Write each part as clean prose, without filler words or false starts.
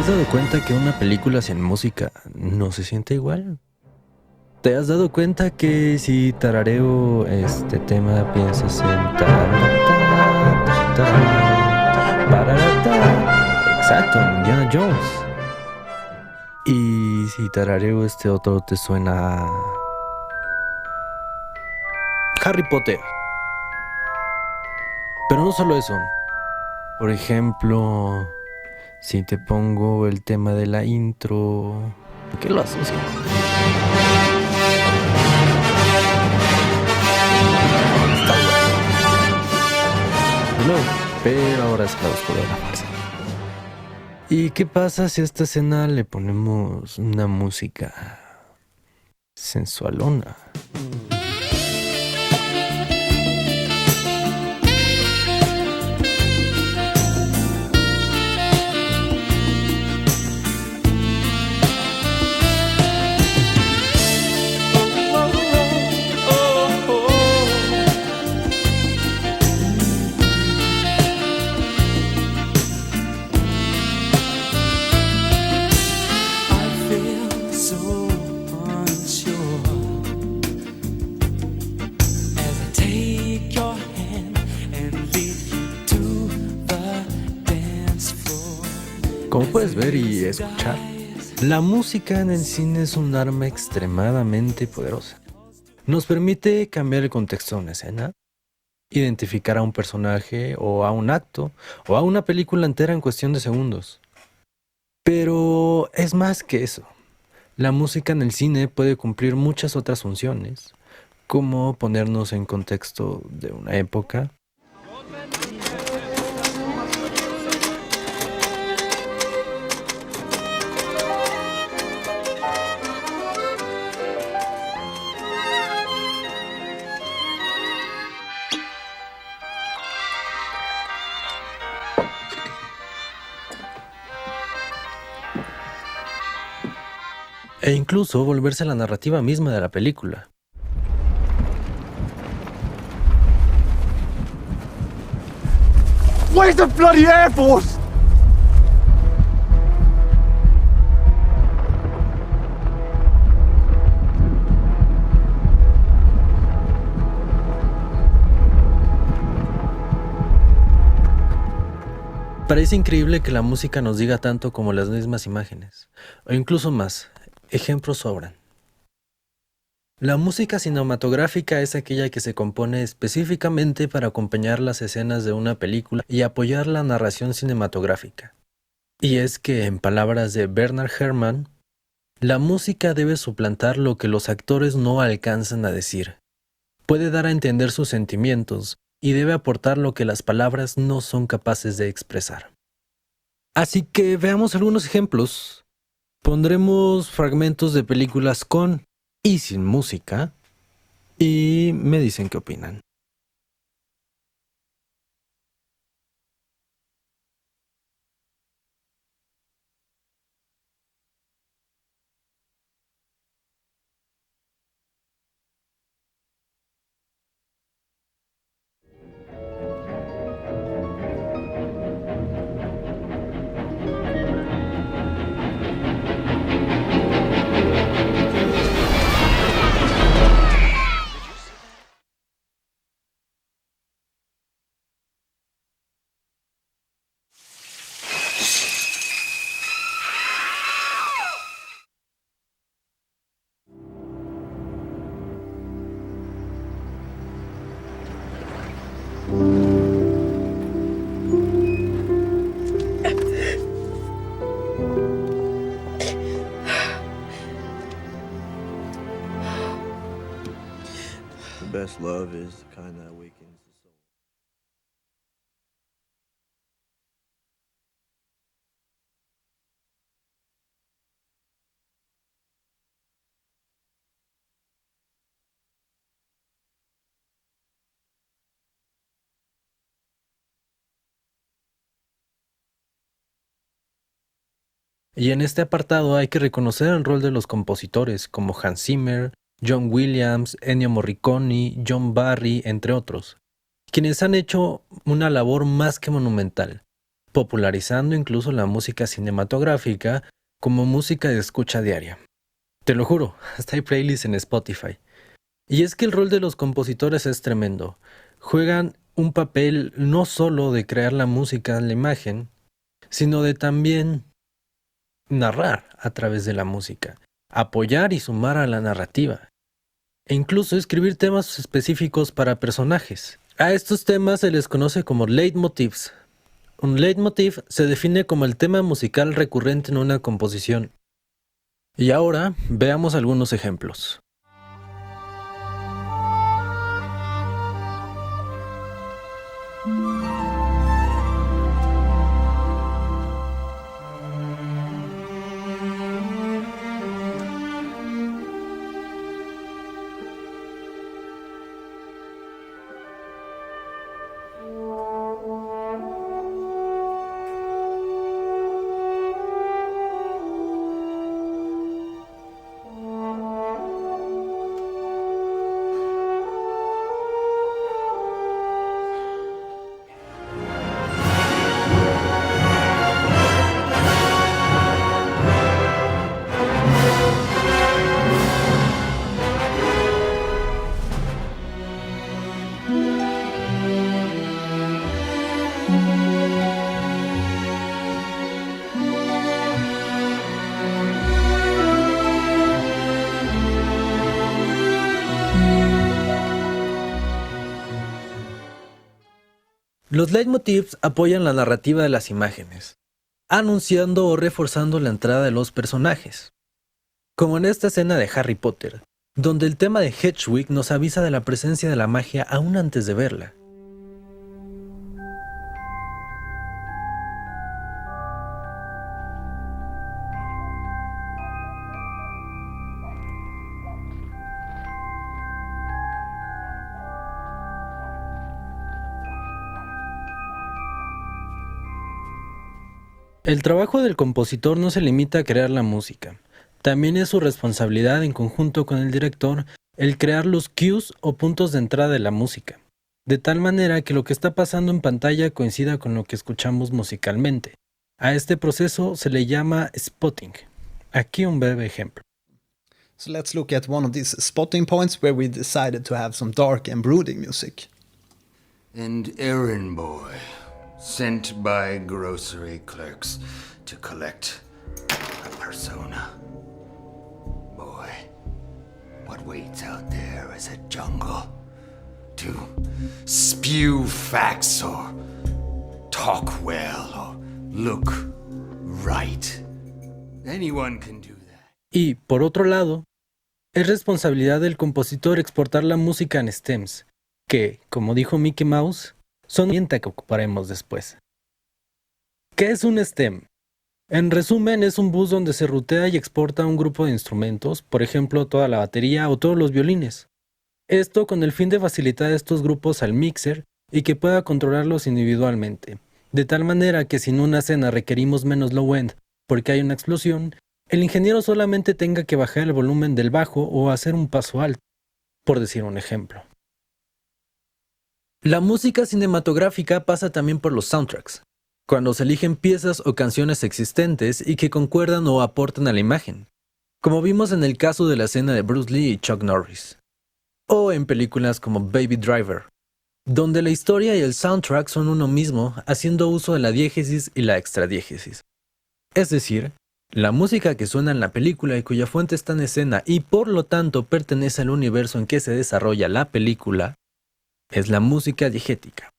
has dado cuenta que una película sin música no se siente igual? ¿Te has dado cuenta que si tarareo este tema piensas en tararata, tarara, pararata? Exacto, en Indiana Jones. Y si tarareo este otro te suena a Harry Potter. Pero no solo eso. Por ejemplo, si te pongo el tema de la intro, ¿por qué lo asocias? No, pero ahora es clausura de la fuerza. ¿Y qué pasa si a esta escena le ponemos una música sensualona? Como puedes ver y escuchar, la música en el cine es un arma extremadamente poderosa. Nos permite cambiar el contexto de una escena, identificar a un personaje o a un acto o a una película entera en cuestión de segundos. Pero es más que eso. La música en el cine puede cumplir muchas otras funciones, como ponernos en contexto de una época, e incluso volverse la narrativa misma de la película. Where's the bloody Air Force? Parece increíble que la música nos diga tanto como las mismas imágenes, o incluso más. Ejemplos sobran. La música cinematográfica es aquella que se compone específicamente para acompañar las escenas de una película y apoyar la narración cinematográfica. Y es que, en palabras de Bernard Herrmann, la música debe suplantar lo que los actores no alcanzan a decir. Puede dar a entender sus sentimientos y debe aportar lo que las palabras no son capaces de expresar. Así que veamos algunos ejemplos. Pondremos fragmentos de películas con y sin música y me dicen qué opinan. The best love is the kind that awakens the soul. Y en este apartado hay que reconocer el rol de los compositores como Hans Zimmer, John Williams, Ennio Morricone, John Barry, entre otros, quienes han hecho una labor más que monumental, popularizando incluso la música cinematográfica como música de escucha diaria. Te lo juro, hasta hay playlists en Spotify. Y es que el rol de los compositores es tremendo. Juegan un papel no solo de crear la música, la imagen, sino de también narrar a través de la música, apoyar y sumar a la narrativa, e incluso escribir temas específicos para personajes. A estos temas se les conoce como leitmotivs. Un leitmotiv se define como el tema musical recurrente en una composición. Y ahora veamos algunos ejemplos. Los leitmotivs apoyan la narrativa de las imágenes, anunciando o reforzando la entrada de los personajes. Como en esta escena de Harry Potter, donde el tema de Hedwig nos avisa de la presencia de la magia aún antes de verla. El trabajo del compositor no se limita a crear la música. También es su responsabilidad en conjunto con el director el crear los cues o puntos de entrada de la música, de tal manera que lo que está pasando en pantalla coincida con lo que escuchamos musicalmente. A este proceso se le llama spotting. Aquí un breve ejemplo. So let's look at one of these spotting points where we decided to have some dark and brooding music. And errand boy, sent by grocery clerks to collect a persona. Boy, what waits out there is a jungle. To spew facts or talk well or look right. Anyone can do that. Y, por otro lado, es responsabilidad del compositor exportar la música en stems, que, como dijo Mickey Mouse, son herramienta que ocuparemos después. ¿Qué es un stem? En resumen, es un bus donde se rutea y exporta un grupo de instrumentos, por ejemplo, toda la batería o todos los violines. Esto con el fin de facilitar estos grupos al mixer y que pueda controlarlos individualmente, de tal manera que si en una escena requerimos menos low end porque hay una explosión, el ingeniero solamente tenga que bajar el volumen del bajo o hacer un paso alto, por decir un ejemplo. La música cinematográfica pasa también por los soundtracks, cuando se eligen piezas o canciones existentes y que concuerdan o aportan a la imagen, como vimos en el caso de la escena de Bruce Lee y Chuck Norris, o en películas como Baby Driver, donde la historia y el soundtrack son uno mismo, haciendo uso de la diégesis y la extradiégesis. Es decir, la música que suena en la película y cuya fuente está en escena y por lo tanto pertenece al universo en que se desarrolla la película, es la música diegética,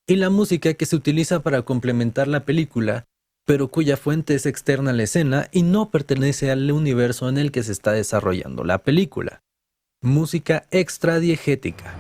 y la música que se utiliza para complementar la película, pero cuya fuente es externa a la escena y no pertenece al universo en el que se está desarrollando la película. Música extradiegética.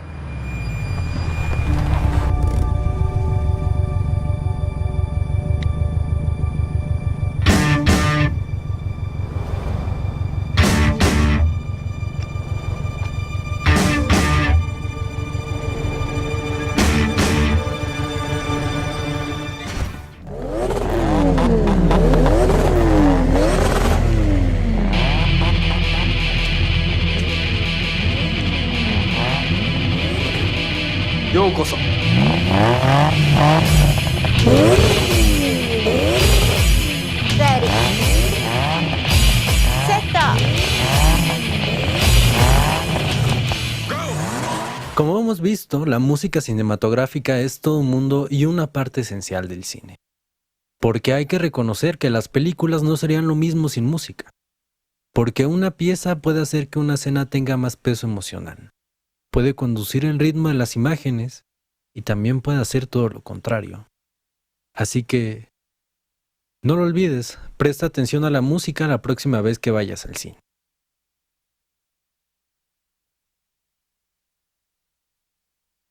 Yo うこそ Como hemos visto, la música cinematográfica es todo un mundo y una parte esencial del cine. Porque hay que reconocer que las películas no serían lo mismo sin música. Porque una pieza puede hacer que una escena tenga más peso emocional. Puede conducir el ritmo de las imágenes y también puede hacer todo lo contrario. Así que, no lo olvides, presta atención a la música la próxima vez que vayas al cine.